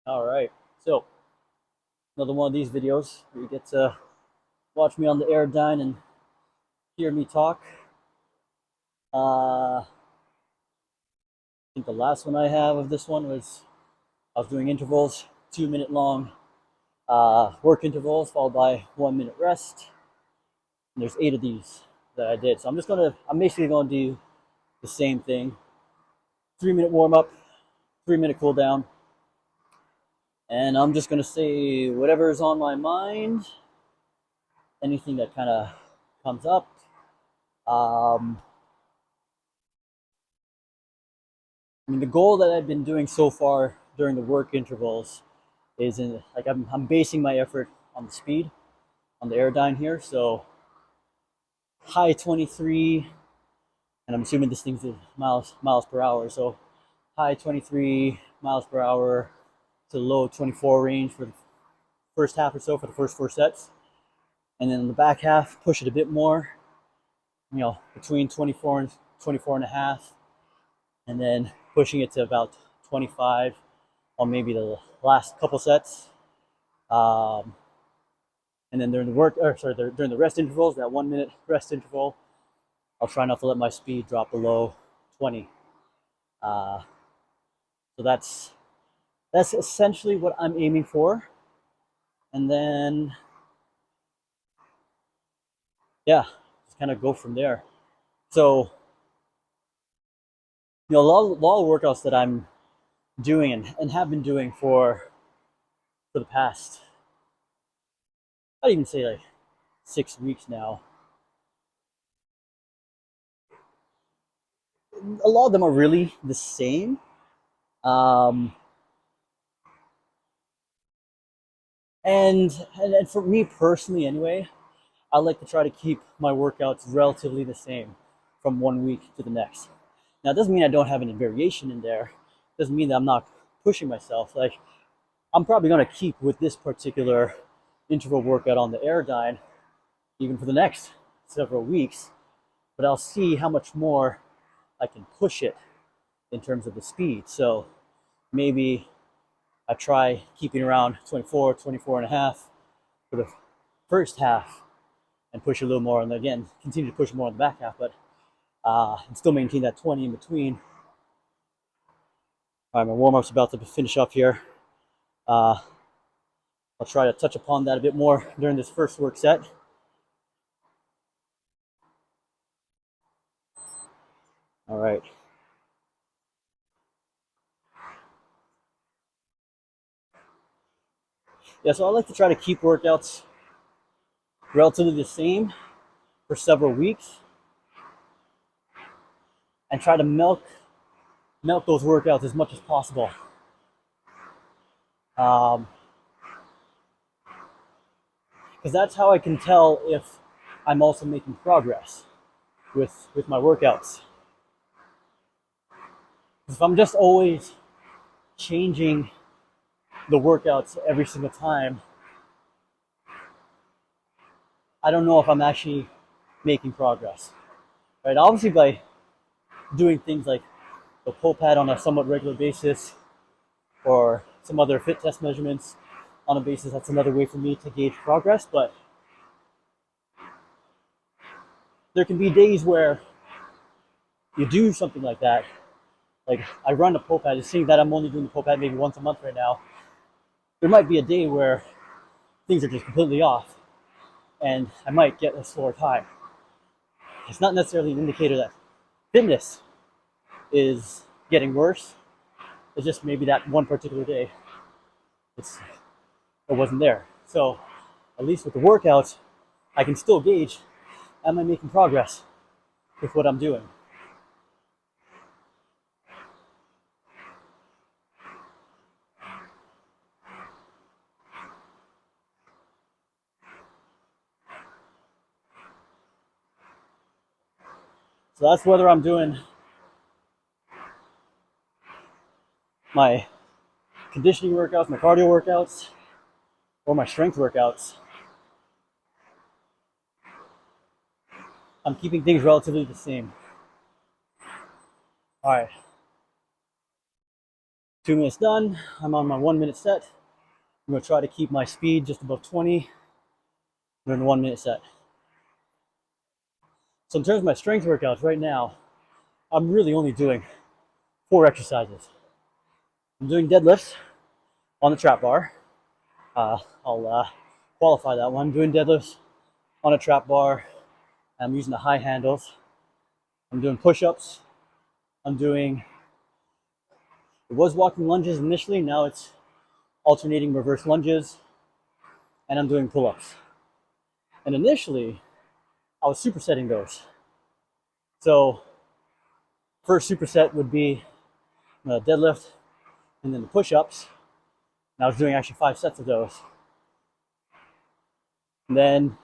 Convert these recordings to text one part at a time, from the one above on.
All right, so another one of these videos where you get to watch me on the Airdyne and hear me talk. I think the last one I have of this one was I was doing intervals, 2 minute long work intervals followed by 1 minute rest. And there's 8 of these that I did. So I'm basically gonna do the same thing: 3 minute warm up, 3 minute cool down, and I'm just gonna say whatever's on my mind, anything that kind of comes up. Um, the goal that I've been doing so far during the work intervals is I'm basing my effort on the speed on the Airdyne here. So high 23, and I'm assuming this thing's in miles per hour. So high 23 miles per hour to low 24 range for the first half or so for the first 4 sets, and then in the back half push it a bit more. Between 24 and 24 and a half, and then pushing it to about 25 on maybe the last couple sets. And then during the rest intervals, that 1 minute rest interval, I'll try not to let my speed drop below 20. Uh, so that's essentially what I'm aiming for. And then, yeah, just kind of go from there. So, a lot of workouts that I'm doing and have been doing for the past, I'd even say like 6 weeks now. A lot of them are really the same. Um, and for me personally, anyway, I like to try to keep my workouts relatively the same from 1 week to the next. Now, it doesn't mean I don't have any variation in there. It doesn't mean that I'm not pushing myself. Like, I'm probably going to keep with this particular interval workout on the Airdyne even for the next several weeks, but I'll see how much more I can push it in terms of the speed. So maybe I try keeping around 24 and a half for the first half and push a little more, and again, continue to push more in the back half, but and still maintain that 20 in between. All right, my warm-up's about to finish up here. I'll try to touch upon that a bit more during this first work set. All right. Yeah, so I like to try to keep workouts relatively the same for several weeks and try to milk those workouts as much as possible. Because that's how I can tell if I'm also making progress with my workouts. If I'm just always changing the workouts every single time, I don't know if I'm actually making progress. Right? Obviously, by doing things like the pull pad on a somewhat regular basis or some other fit test measurements on a basis, that's another way for me to gauge progress. But there can be days where you do something like that. Like I run a pull pad, just seeing that I'm only doing the pull pad maybe once a month right now. There might be a day where things are just completely off and I might get a sore time. It's not necessarily an indicator that fitness is getting worse. It's just maybe that one particular day it wasn't there. So at least with the workouts, I can still gauge, am I making progress with what I'm doing? So that's whether I'm doing my conditioning workouts, my cardio workouts, or my strength workouts. I'm keeping things relatively the same. All right. 2 minutes done. I'm on my 1 minute set. I'm going to try to keep my speed just above 20 during the 1 minute set. So in terms of my strength workouts right now, I'm really only doing 4 exercises. I'm doing deadlifts on the trap bar. I'll qualify that one. I'm doing deadlifts on a trap bar. I'm using the high handles. I'm doing push-ups. It was walking lunges initially, now it's alternating reverse lunges, and I'm doing pull-ups. And initially, I was supersetting those. So first superset would be the deadlift and then the push-ups. And I was doing actually 5 sets of those. And then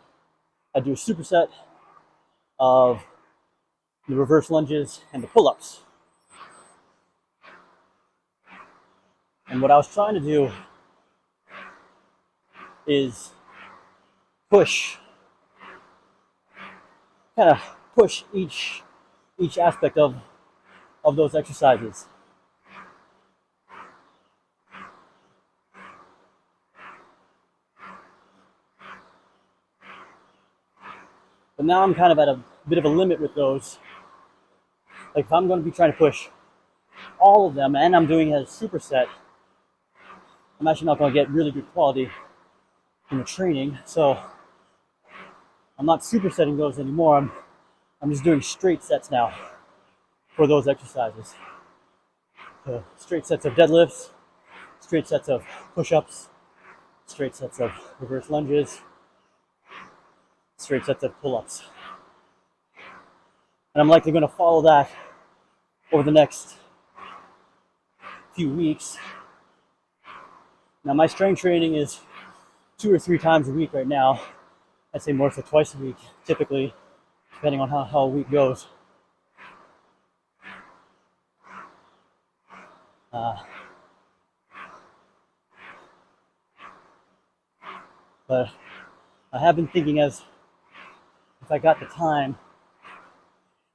I'd do a superset of the reverse lunges and the pull-ups. And what I was trying to do is kind of push each aspect of those exercises. But now I'm kind of at a bit of a limit with those. Like if I'm going to be trying to push all of them and I'm doing it as a superset, I'm actually not going to get really good quality in the training. So I'm not supersetting those anymore. I'm just doing straight sets now for those exercises. So straight sets of deadlifts, straight sets of push-ups, straight sets of reverse lunges, straight sets of pull-ups. And I'm likely going to follow that over the next few weeks. Now my strength training is 2 or 3 times a week right now. I'd say more so twice a week, typically, depending on how a week goes. But I have been thinking if I got the time,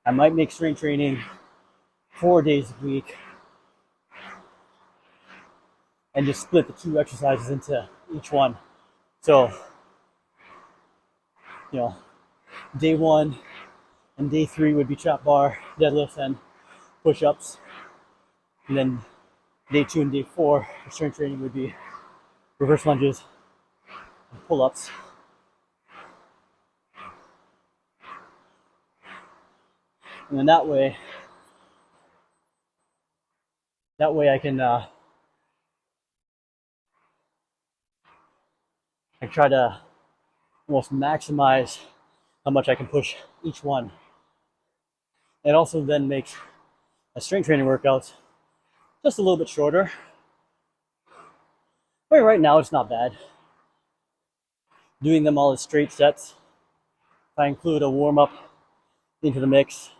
I might make strength training 4 days a week and just split the 2 exercises into each one. So, day 1 and day 3 would be trap bar, deadlifts, and push-ups. And then day 2 and day 4 for strength training would be reverse lunges and pull-ups. And then that way I can I try to almost maximize how much I can push each one. It also then makes my strength training workouts just a little bit shorter. But right now it's not bad. Doing them all as straight sets. If I include a warm-up into the mix,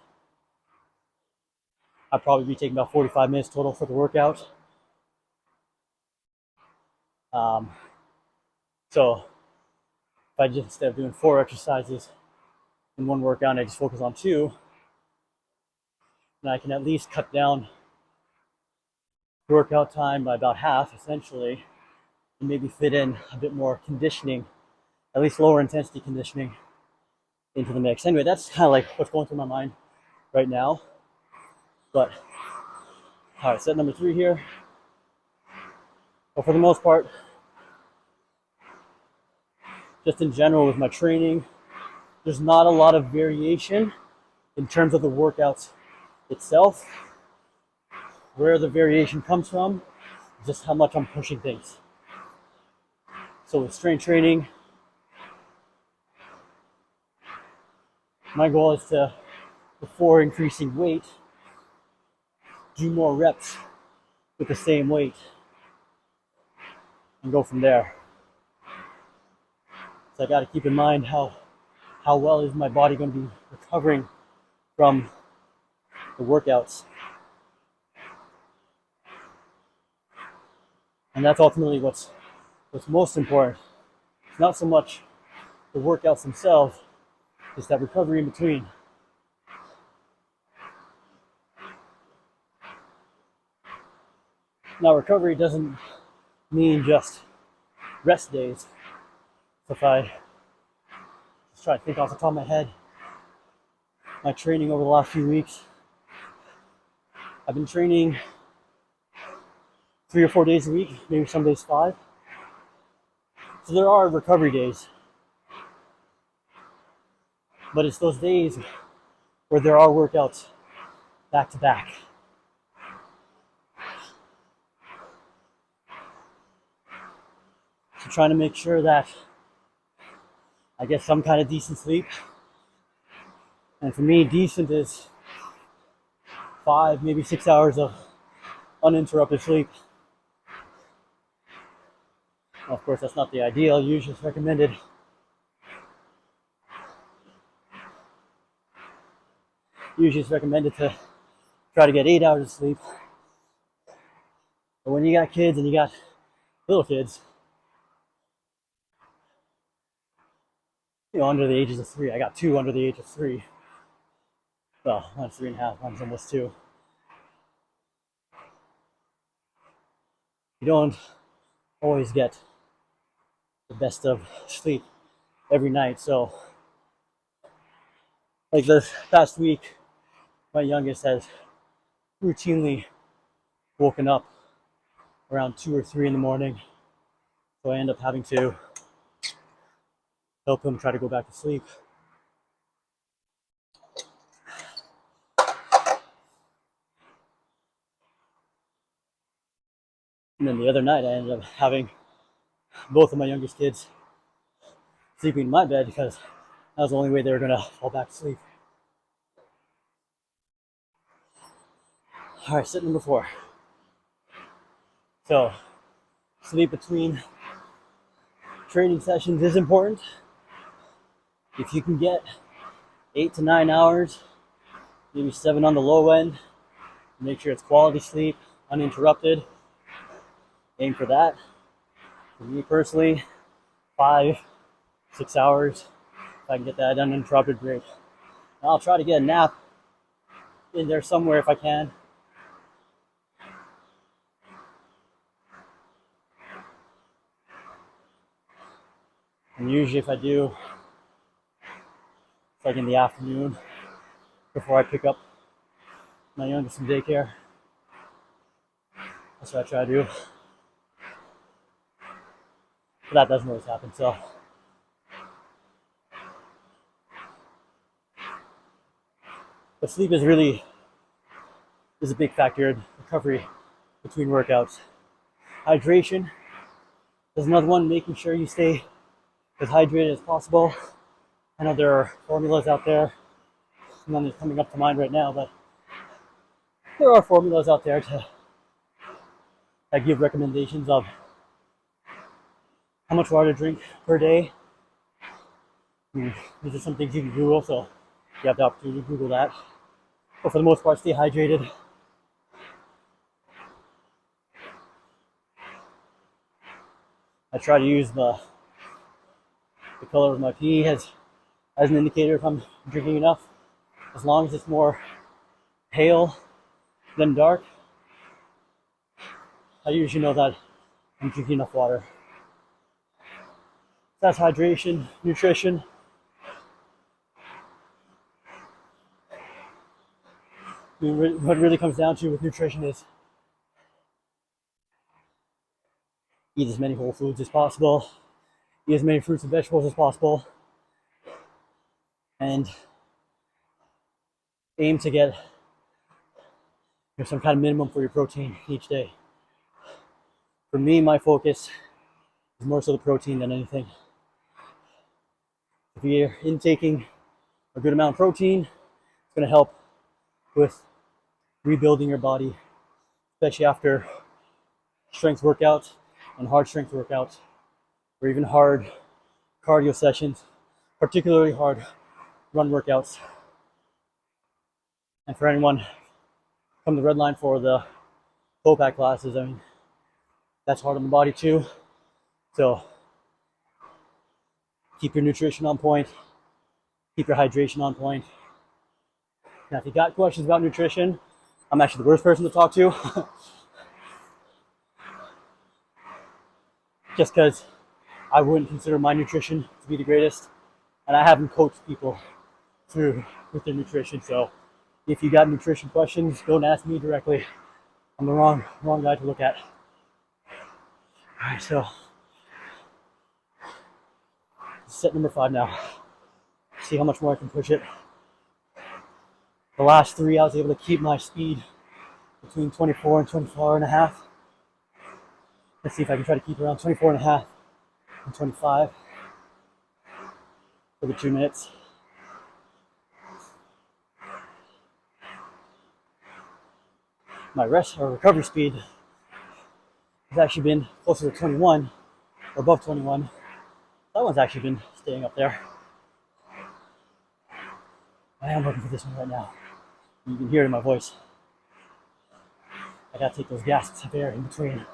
I'd probably be taking about 45 minutes total for the workout. So if I just, instead of doing 4 exercises in one workout, and I just focus on 2, then I can at least cut down workout time by about half, essentially, and maybe fit in a bit more conditioning, at least lower intensity conditioning, into the mix. Anyway, that's kind of like what's going through my mind right now. But all right, set number 3 here. But for the most part, just in general with my training, there's not a lot of variation in terms of the workouts itself. Where the variation comes from, just how much I'm pushing things. So with strength training, my goal is to, before increasing weight, do more reps with the same weight and go from there. So I got to keep in mind how well is my body going to be recovering from the workouts. And that's ultimately what's most important. It's not so much the workouts themselves, it's that recovery in between. Now, recovery doesn't mean just rest days. So if I just try to think off the top of my head, my training over the last few weeks, I've been training 3 or 4 days a week, maybe some days 5. So there are recovery days. But it's those days where there are workouts back to back. So trying to make sure that I get some kind of decent sleep. And for me, decent is 5, maybe 6 hours of uninterrupted sleep. Well, of course, that's not the ideal. Usually it's recommended. Usually it's recommended to try to get 8 hours of sleep. But when you got kids and you got little kids, under the ages of 3, I got 2 under the age of 3. Well, one's 3.5, one's almost 2. You don't always get the best of sleep every night. So, like this past week, my youngest has routinely woken up around 2 or 3 in the morning. So I end up having to help him try to go back to sleep. And then the other night, I ended up having both of my youngest kids sleeping in my bed because that was the only way they were going to fall back to sleep. All right, step number 4. So, sleep between training sessions is important. If you can get 8 to 9 hours, maybe 7 on the low end, make sure it's quality sleep, uninterrupted. Aim for that. For me personally, 5, 6 hours. If I can get that uninterrupted, great. And I'll try to get a nap in there somewhere if I can. And usually if I do, it's like in the afternoon before I pick up my youngest from daycare. That's what I try to do. But that doesn't always happen, so. But sleep is a big factor in recovery between workouts. Hydration is another one, making sure you stay as hydrated as possible. I know there are formulas out there, none is coming up to mind right now, but there are formulas out there that give recommendations of how much water to drink per day. These are some things you can Google, so you have the opportunity to Google that. But for the most part, stay hydrated. I try to use the color of my pee as an indicator if I'm drinking enough. As long as it's more pale than dark, I usually know that I'm drinking enough water. That's hydration, nutrition. What it really comes down to with nutrition is eat as many whole foods as possible, eat as many fruits and vegetables as possible, and aim to get some kind of minimum for your protein each day. For me, my focus is more so the protein than anything. If you're intaking a good amount of protein, it's going to help with rebuilding your body, especially after strength workouts and hard strength workouts, or even hard cardio sessions, particularly hard run workouts. And for anyone come to Redline for the pull-back classes, I mean, that's hard on the body too. So keep your nutrition on point, keep your hydration on point. Now, if you got questions about nutrition, I'm actually the worst person to talk to. just because I wouldn't consider my nutrition to be the greatest, and I haven't coached people through with their nutrition. So if you got nutrition questions, don't ask me directly. I'm the wrong guy to look at. All right, so set number 5 now. See how much more I can push it. The last 3, I was able to keep my speed between 24 and 24 and a half. Let's see if I can try to keep around 24 and a half and 25 for the 2 minutes. My rest or recovery speed has actually been closer to 21 or above 21. That one's actually been staying up there. I am looking for this one right now. You can hear it in my voice. I gotta take those gasps of air in between.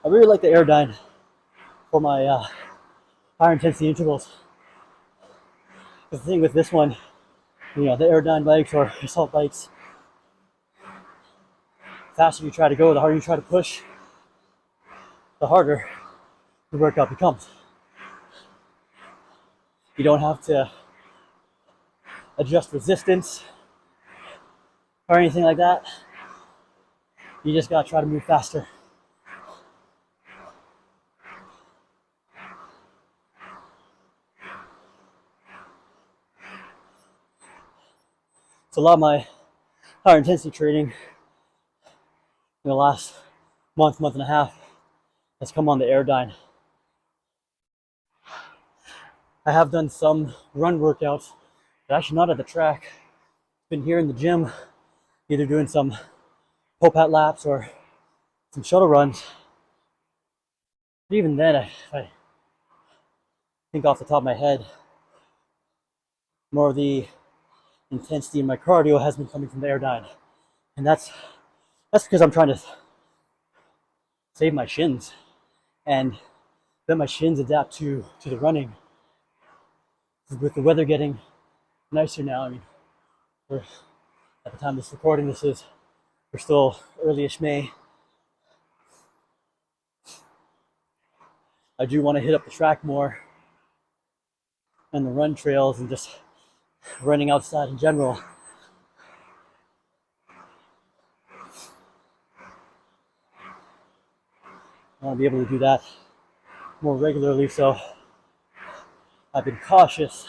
I really like the Airdyne for my higher intensity intervals. The thing with this one, the Airdyne bikes or assault bikes, the faster you try to go, the harder you try to push, the harder the workout becomes. You don't have to adjust resistance or anything like that. You just gotta try to move faster. So a lot of my higher intensity training in the last month and a half has come on the Airdyne. I have done some run workouts, but actually not at the track. Been here in the gym, either doing some pull-pat laps or some shuttle runs. But even then, I think off the top of my head, more of the intensity in my cardio has been coming from the Airdyne, and that's because I'm trying to save my shins and let my shins adapt to the running. With the weather getting nicer now, I mean, we're at the time of this recording, we're still early-ish May. I do want to hit up the track more and the run trails and just running outside in general. I want to be able to do that more regularly, so I've been cautious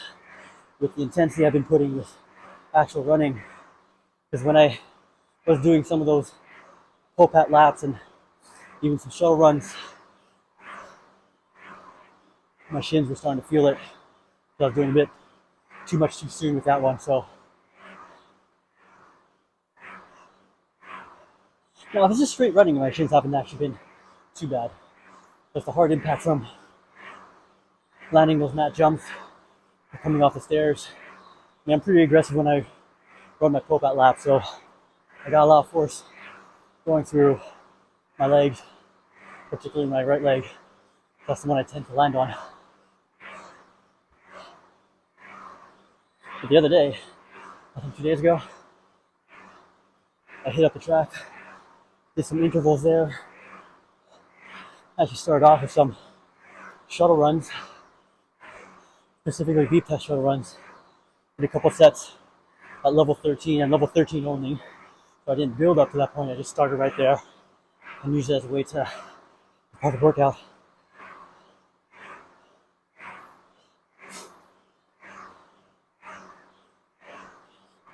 with the intensity I've been putting with actual running, because when I was doing some of those pull-pat laps and even some shuttle runs, my shins were starting to feel it. So I was doing a bit too much too soon with that one. So now if it's just straight running, my shins haven't actually been too bad. Just the hard impact from landing those mat jumps, coming off the stairs. I mean, I'm pretty aggressive when I run my pull-pat lap, so I got a lot of force going through my legs, particularly my right leg. That's the one I tend to land on. But the other day, I think 2 days ago, I hit up the track, did some intervals there. I actually started off with some shuttle runs, specifically beep test shuttle runs. Did a couple sets at level 13 and level 13 only. So I didn't build up to that point, I just started right there and used it as a way to part of the workout.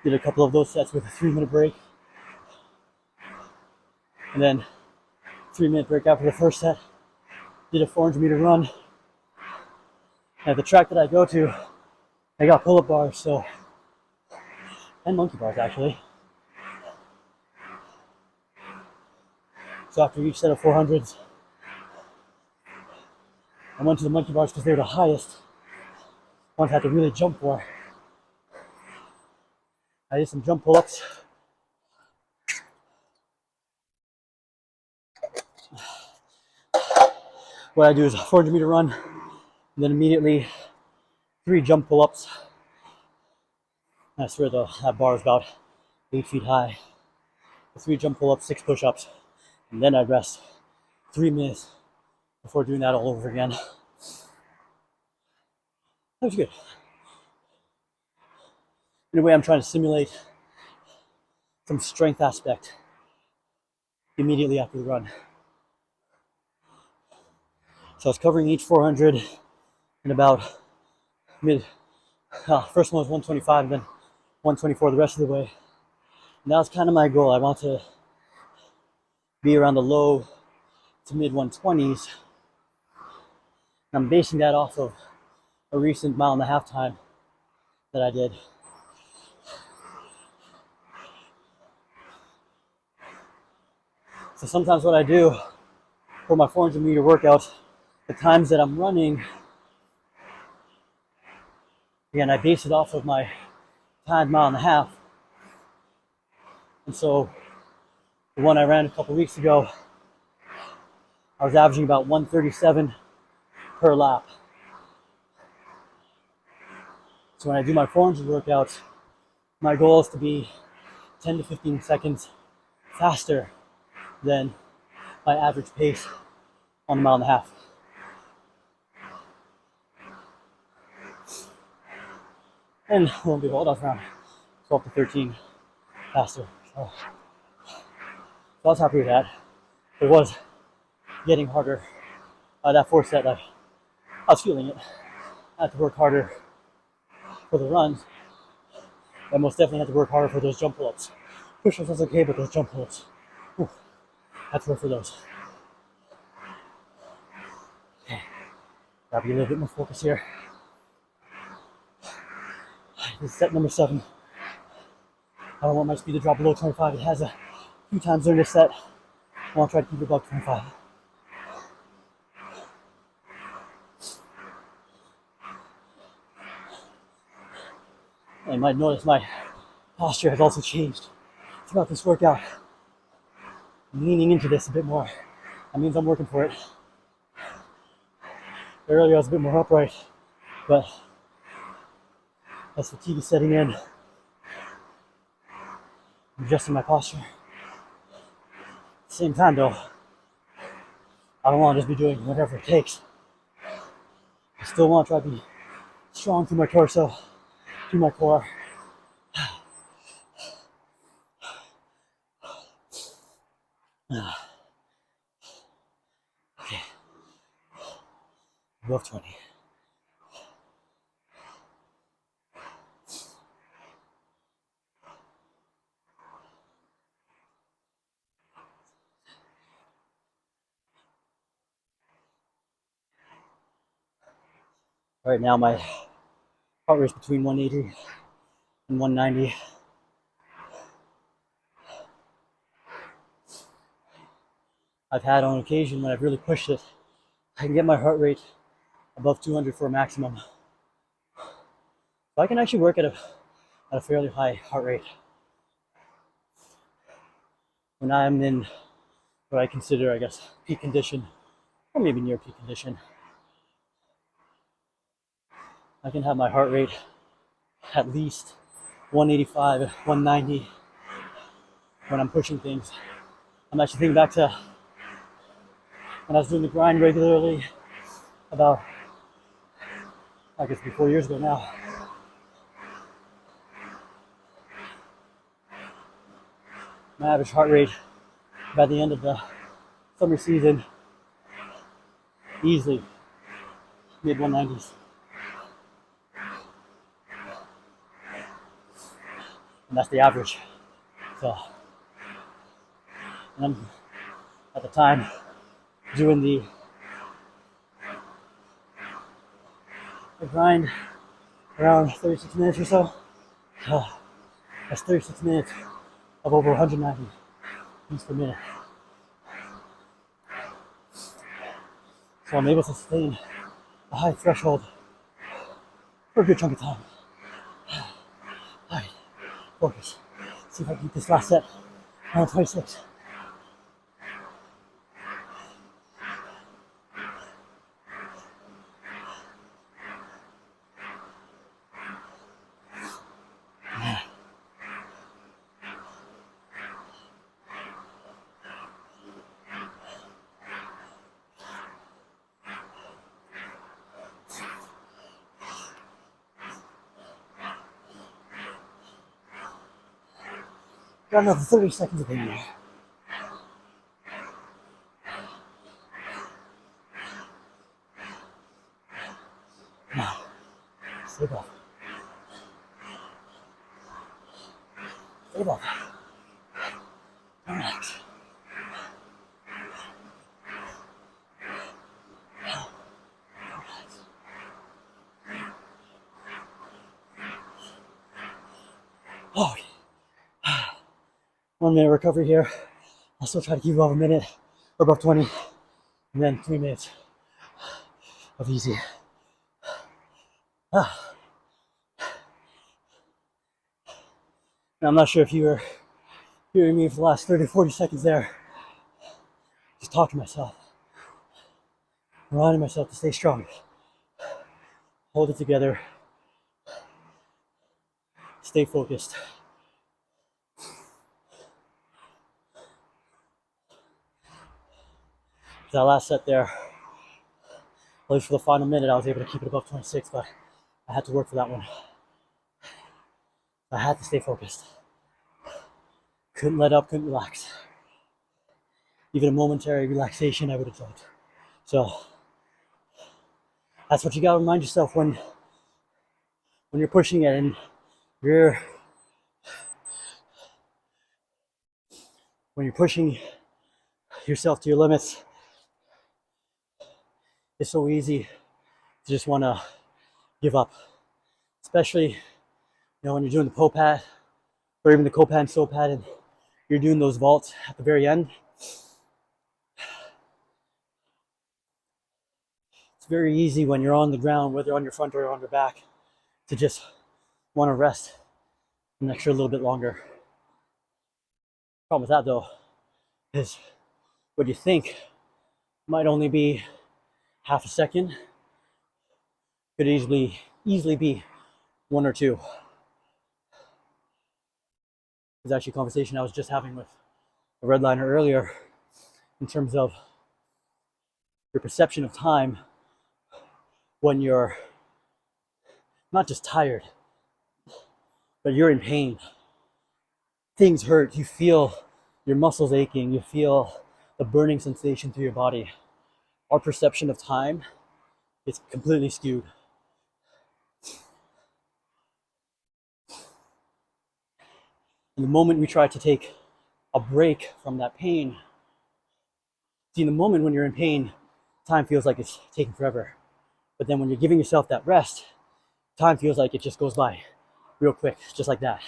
Did a couple of those sets with a 3-minute break. And then 3-minute break after the first set. Did a 400-meter run. And at the track that I go to, I got pull-up bars, so, and monkey bars actually. So after each set of 400s, I went to the monkey bars because they were the highest ones I had to really jump for. I did some jump pull-ups, what I do is a 400-meter run, and then immediately 3 jump pull-ups. I swear that bar is about 8 feet high. 3 jump pull-ups, 6 push-ups, and then I'd rest 3 minutes before doing that all over again. That was good. In a way, I'm trying to simulate some strength aspect immediately after the run. So I was covering each 400 in about first one was 125 and then 124 the rest of the way. And that was kind of my goal. I want to be around the low to mid 120s. And I'm basing that off of a recent 1.5 mile time that I did. So sometimes what I do for my 400-meter workout, the times that I'm running, again, I base it off of my timed 1.5 miles. And so the one I ran a couple weeks ago, I was averaging about 137 per lap. So when I do my 400 workouts, my goal is to be 10 to 15 seconds faster than my average pace on 1.5 miles. And lo and behold, I was around 12 to 13 faster. So I was happy with that. It was getting harder. That 4th set, I was feeling it. I had to work harder for the runs. I most definitely had to work harder for those jump pull-ups. Push-ups was okay, but those jump pull-ups, I had to work for those. Okay, gotta be a little bit more focused here. This is set number 7. I don't want my speed to drop below 25. It has a few times during this set. I want to try to keep it above 25. And you might notice my posture has also changed throughout this workout. I'm leaning into this a bit more. That means I'm working for it. Earlier I was a bit more upright, but as fatigue is setting in, I'm adjusting my posture. At the same time though, I don't want to just be doing whatever it takes. I still want to try to be strong through my torso, through my core. Okay, above 20. Right now my heart rate is between 180 and 190. I've had on occasion when I've really pushed it, I can get my heart rate above 200 for a maximum. So I can actually work at a fairly high heart rate when I'm in what I consider, I guess, peak condition, or maybe near peak condition. I can have my heart rate at least 185, 190 when I'm pushing things. I'm actually thinking back to when I was doing the grind regularly about, I guess, 4 years ago now. My average heart rate by the end of the summer season, easily mid 190s. And that's the average. So, and I'm at the time doing the grind around 36 minutes or so. That's 36 minutes of over 190 beats per minute. So I'm able to sustain a high threshold for a good chunk of time. Alright, focus. See if I can keep this last set around 26. Got another 30 seconds of pain. Now, stay above. Stay above. Relax. Oh, 1 minute recovery here. I'll still try to keep above a minute or above 20, and then 3 minutes of easy. Now, I'm not sure if you were hearing me for the last 30, 40 seconds there. Just talking to myself, reminding myself to stay strong, hold it together, stay focused. That last set there, at least for the final minute, I was able to keep it above 26, but I had to work for that one. I had to stay focused. Couldn't let up, couldn't relax. Even a momentary relaxation, I would have jumped. So that's what you gotta remind yourself when you're pushing it and when you're pushing yourself to your limits. It's so easy to just want to give up, especially when you're doing the POPAT or even the COPAT and SOPAT and you're doing those vaults at the very end. It's very easy when you're on the ground, whether on your front or on your back, to just want to rest an extra little bit longer. Problem with that though is what you think might only be half a second could easily be 1 or 2. There's actually a conversation I was just having with a redliner earlier in terms of your perception of time when you're not just tired, but you're in pain. Things hurt, you feel your muscles aching, you feel the burning sensation through your body. Our perception of time is completely skewed. And the moment we try to take a break from that pain, see, in the moment when you're in pain, time feels like it's taking forever. But then when you're giving yourself that rest, time feels like it just goes by real quick, just like that.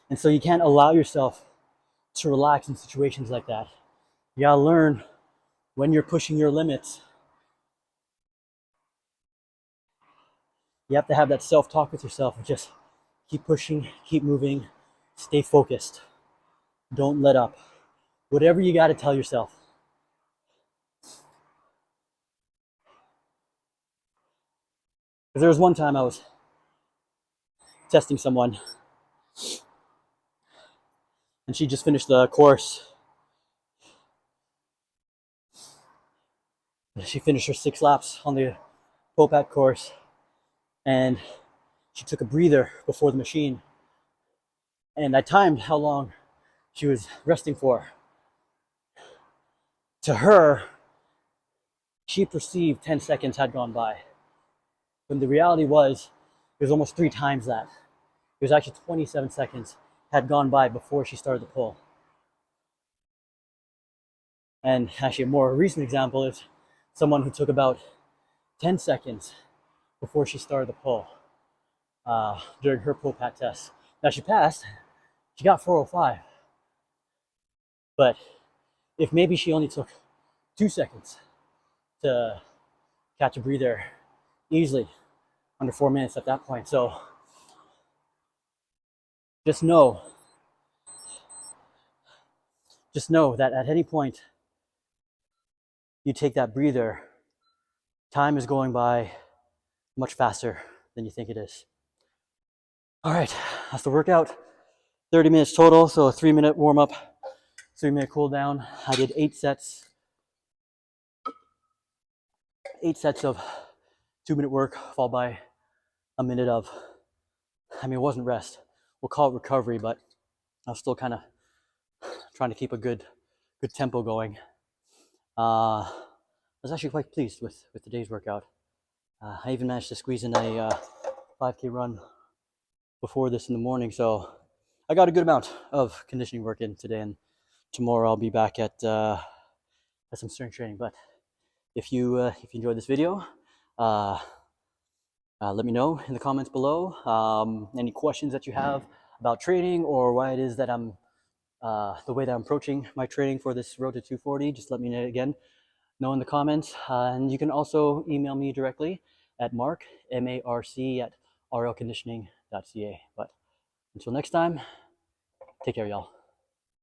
And so you can't allow yourself to relax in situations like that. You gotta learn when you're pushing your limits. You have to have that self-talk with yourself and just keep pushing, keep moving, stay focused. Don't let up. Whatever you gotta tell yourself. Because there was one time I was testing someone and she just finished the course. She finished her 6 laps on the POPAT course and she took a breather before the machine. And I timed how long she was resting for. To her, she perceived 10 seconds had gone by. When the reality was, it was almost 3 times that. It was actually 27 seconds had gone by before she started the pull. And actually a more recent example is someone who took about 10 seconds before she started the pull during her POPAT test. Now she passed, she got 405. But if maybe she only took 2 seconds to catch a breather, easily under 4 minutes at that point. So just know that at any point you take that breather, time is going by much faster than you think it is. All right, that's the workout. 30 minutes total, so a 3-minute warm up, 3-minute cool down. I did 8 sets. 8 sets of 2-minute work, followed by a minute of, it wasn't rest. We'll call it recovery, but I was still kind of trying to keep a good tempo going. I was actually quite pleased with today's workout. I even managed to squeeze in a 5K run before this in the morning, so I got a good amount of conditioning work in today, and tomorrow I'll be back at some strength training. But if you enjoyed this video, let me know in the comments below any questions that you have about training, or why it is that I'm the way that I'm approaching my training for this road to 240. Just let me know in the comments, and you can also email me directly at marc, M-A-R-C, at rlconditioning.ca. But until next time, take care, y'all.